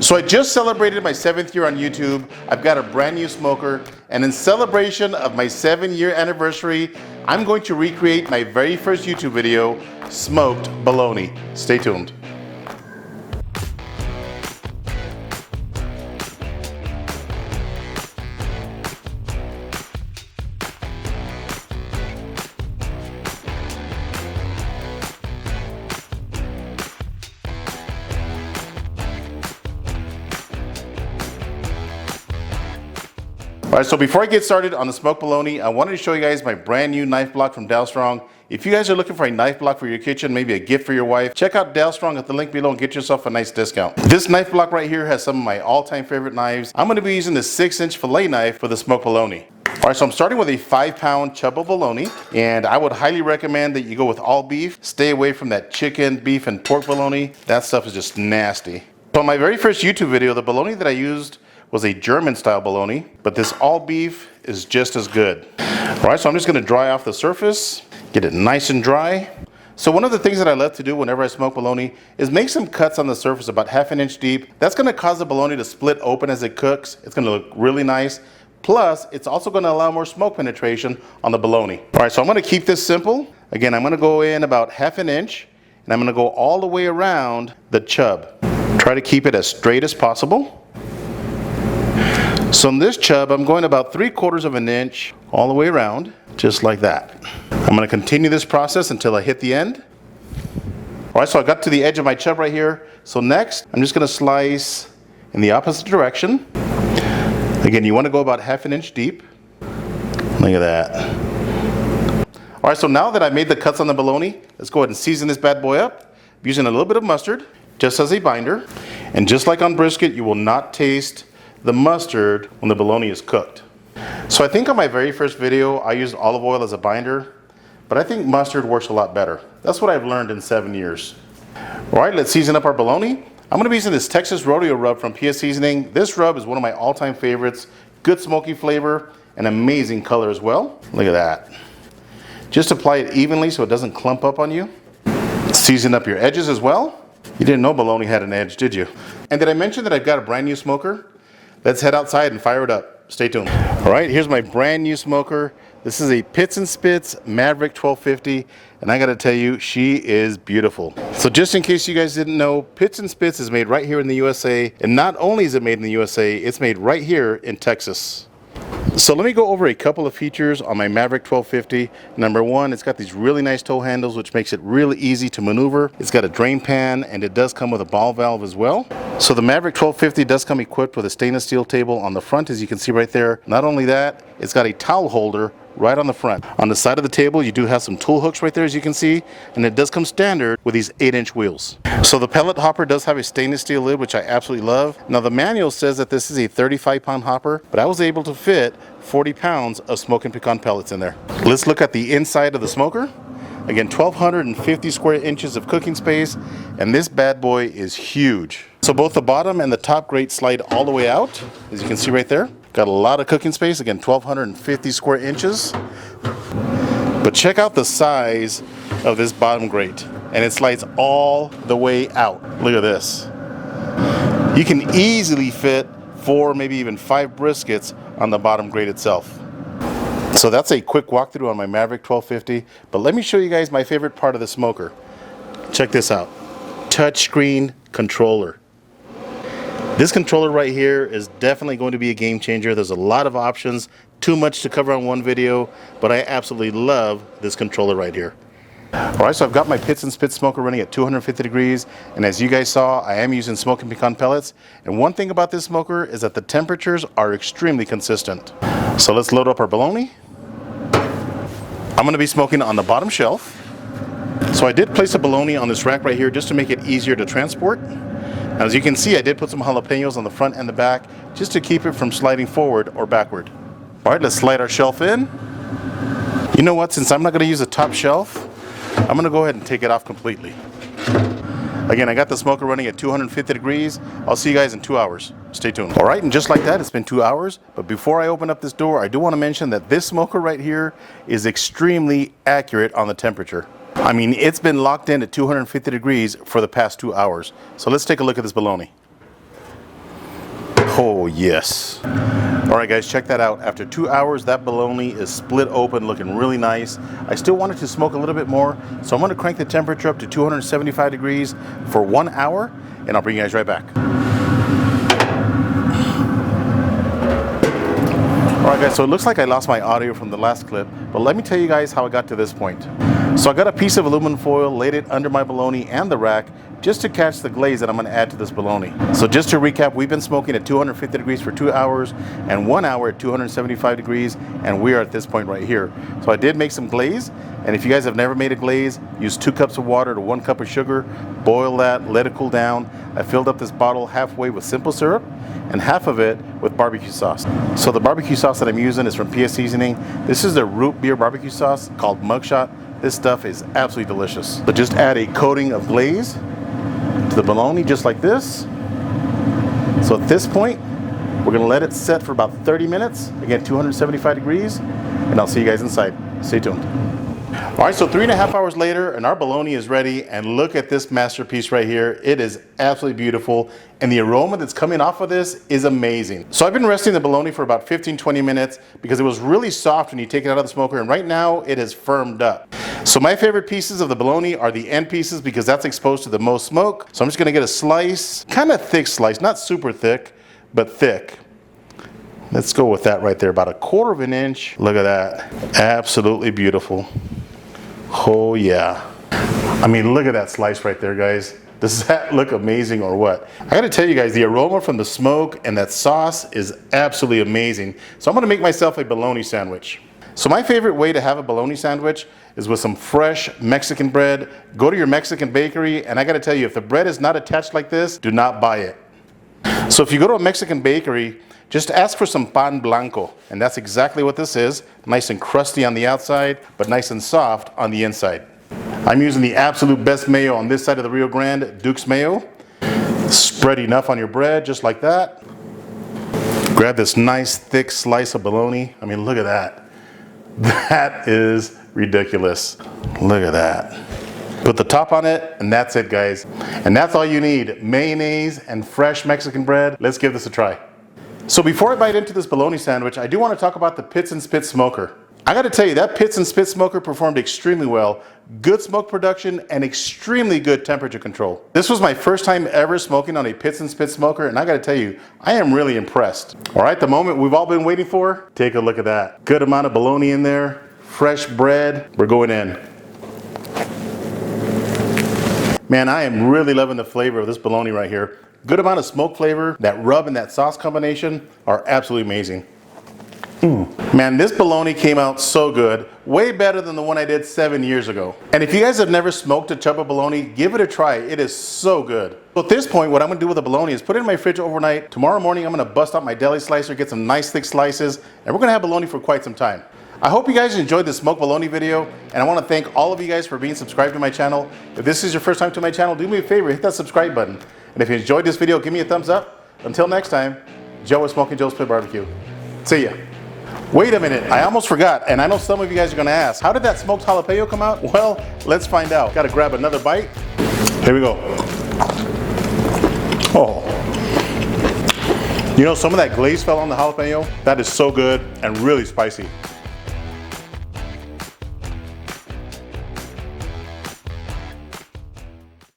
So I just celebrated my 7th year on YouTube. I've got a brand new smoker, and in celebration of my 7-year anniversary, I'm going to recreate my very first YouTube video, Smoked Bologna. Stay tuned. Alright, so before I get started on the smoked bologna, I wanted to show you guys my brand new knife block from Dalstrong. If you guys are looking for a knife block for your kitchen, maybe a gift for your wife, check out Dalstrong at the link below and get yourself a nice discount. This knife block right here has some of my all-time favorite knives. I'm going to be using the 6-inch fillet knife for the smoked bologna. Alright, so I'm starting with a 5-pound chub of bologna, and I would highly recommend that you go with all beef. Stay away from that chicken, beef, and pork bologna. That stuff is just nasty. So on my very first YouTube video, the bologna that I used was a German style bologna, but this all beef is just as good. Alright, so I'm just going to dry off the surface, get it nice and dry. So one of the things that I love to do whenever I smoke bologna is make some cuts on the surface about 1/2 inch deep. That's going to cause the bologna to split open as it cooks. It's going to look really nice. Plus, it's also going to allow more smoke penetration on the bologna. Alright, so I'm going to keep this simple. Again, I'm going to go in about 1/2 inch, and I'm going to go all the way around the chub. Try to keep it as straight as possible. So in this chub, I'm going about 3/4 inch all the way around, just like that. I'm going to continue this process until I hit the end. Alright, so I got to the edge of my chub right here. So next, I'm just going to slice in the opposite direction. Again, you want to go about 1/2 inch deep. Look at that. Alright, so now that I've made the cuts on the bologna, let's go ahead and season this bad boy up. I'm using a little bit of mustard, just as a binder. And just like on brisket, you will not taste the mustard when the bologna is cooked. So I think on my very first video I used olive oil as a binder, but I think mustard works a lot better. That's what I've learned in 7 years. Alright, let's season up our bologna. I'm going to be using this Texas Rodeo rub from PS Seasoning. This rub is one of my all-time favorites. Good smoky flavor and amazing color as well. Look at that. Just apply it evenly so it doesn't clump up on you. Season up your edges as well. You didn't know bologna had an edge, did you? And did I mention that I've got a brand new smoker? Let's head outside and fire it up. Stay tuned. Alright, here's my brand new smoker. This is a Pits and Spits Maverick 1250, and I gotta tell you, she is beautiful. So just in case you guys didn't know, Pits and Spits is made right here in the USA, and not only is it made in the USA, it's made right here in Texas. So let me go over a couple of features on my Maverick 1250. Number one, it's got these really nice toe handles, which makes it really easy to maneuver. It's got a drain pan, and it does come with a ball valve as well. So the Maverick 1250 does come equipped with a stainless steel table on the front, as you can see right there. Not only that, it's got a towel holder right on the front. On the side of the table, you do have some tool hooks right there, as you can see, and it does come standard with these 8-inch wheels. So the pellet hopper does have a stainless steel lid, which I absolutely love. Now the manual says that this is a 35-pound hopper, but I was able to fit 40 pounds of smoking pecan pellets in there. Let's look at the inside of the smoker. Again, 1,250 square inches of cooking space, and this bad boy is huge. So both the bottom and the top grate slide all the way out, as you can see right there. Got a lot of cooking space, again 1,250 square inches. But check out the size of this bottom grate, and it slides all the way out. Look at this. You can easily fit 4, maybe even 5 briskets on the bottom grate itself. So that's a quick walkthrough on my Maverick 1250, but let me show you guys my favorite part of the smoker. Check this out. Touchscreen controller. This controller right here is definitely going to be a game changer. There's a lot of options, too much to cover on one video, but I absolutely love this controller right here. Alright, so I've got my Pits and Spits smoker running at 250 degrees, and as you guys saw, I am using smoking pecan pellets. And one thing about this smoker is that the temperatures are extremely consistent. So let's load up our bologna. I'm going to be smoking on the bottom shelf. So I did place a bologna on this rack right here just to make it easier to transport. As you can see, I did put some jalapenos on the front and the back just to keep it from sliding forward or backward. Alright, let's slide our shelf in. You know what, since I'm not going to use the top shelf, I'm going to go ahead and take it off completely. Again, I got the smoker running at 250 degrees. I'll see you guys in 2 hours. Stay tuned. Alright, and just like that, it's been 2 hours. But before I open up this door, I do want to mention that this smoker right here is extremely accurate on the temperature. I mean, it's been locked in at 250 degrees for the past 2 hours. So let's take a look at this bologna. Oh yes. All right guys, check that out. After 2 hours, that bologna is split open, looking really nice. I still wanted to smoke a little bit more, so I'm gonna crank the temperature up to 275 degrees for 1 hour, and I'll bring you guys right back. All right guys, so it looks like I lost my audio from the last clip, but let me tell you guys how I got to this point. So I got a piece of aluminum foil, laid it under my bologna and the rack, just to catch the glaze that I'm gonna add to this bologna. So just to recap, we've been smoking at 250 degrees for 2 hours and 1 hour at 275 degrees, and we are at this point right here. So I did make some glaze, and if you guys have never made a glaze, use 2 cups of water to 1 cup of sugar, boil that, let it cool down. I filled up this bottle halfway with simple syrup and half of it with barbecue sauce. So the barbecue sauce that I'm using is from PS Seasoning. This is their root beer barbecue sauce called Mugshot. This stuff is absolutely delicious. So just add a coating of glaze to the bologna just like this. So at this point, we're gonna let it set for about 30 minutes, again 275 degrees, and I'll see you guys inside. Stay tuned. All right, so 3.5 hours later, and our bologna is ready, and look at this masterpiece right here. It is absolutely beautiful, and the aroma that's coming off of this is amazing. So I've been resting the bologna for about 15-20 minutes because it was really soft when you take it out of the smoker, and right now it has firmed up. So my favorite pieces of the bologna are the end pieces because that's exposed to the most smoke. So I'm just gonna get a slice, kind of thick slice, not super thick, but thick. Let's go with that right there, about 1/4 inch. Look at that, absolutely beautiful. Oh yeah. I mean, look at that slice right there, guys. Does that look amazing or what? I gotta tell you guys, the aroma from the smoke and that sauce is absolutely amazing. So I'm gonna make myself a bologna sandwich. So my favorite way to have a bologna sandwich is with some fresh Mexican bread. Go to your Mexican bakery, and I gotta tell you, if the bread is not attached like this, do not buy it. So if you go to a Mexican bakery, just ask for some pan blanco, and that's exactly what this is. Nice and crusty on the outside, but nice and soft on the inside. I'm using the absolute best mayo on this side of the Rio Grande, Duke's mayo. Spread enough on your bread, just like that. Grab this nice thick slice of bologna. I mean, look at that. That is ridiculous. Look at that. Put the top on it, and that's it, guys. And that's all you need, mayonnaise and fresh Mexican bread. Let's give this a try. So before I bite into this bologna sandwich, I do want to talk about the Pits and Spit smoker. I got to tell you, that Pits and Spit smoker performed extremely well. Good smoke production and extremely good temperature control. This was my first time ever smoking on a Pits and Spit smoker, and I got to tell you, I am really impressed. All right, the moment we've all been waiting for, take a look at that. Good amount of bologna in there, fresh bread. We're going in. Man, I am really loving the flavor of this bologna right here. Good amount of smoke flavor. That rub and that sauce combination are absolutely amazing. Man, this bologna came out so good. Way better than the one I did 7 years ago. And if you guys have never smoked a chub of bologna, give it a try. It is so good. So at this point, what I'm gonna do with the bologna is put it in my fridge overnight. Tomorrow morning, I'm gonna bust out my deli slicer, get some nice thick slices, and we're gonna have bologna for quite some time. I hope you guys enjoyed this smoked bologna video, and I want to thank all of you guys for being subscribed to my channel. If this is your first time to my channel, do me a favor, hit that subscribe button. And if you enjoyed this video, give me a thumbs up. Until next time, Joe with Smokin Joe's Spit BBQ. See ya. Wait a minute, I almost forgot, and I know some of you guys are gonna ask, how did that smoked jalapeno come out? Well, let's find out. Gotta grab another bite. Here we go. Oh. You know, some of that glaze fell on the jalapeno. That is so good and really spicy.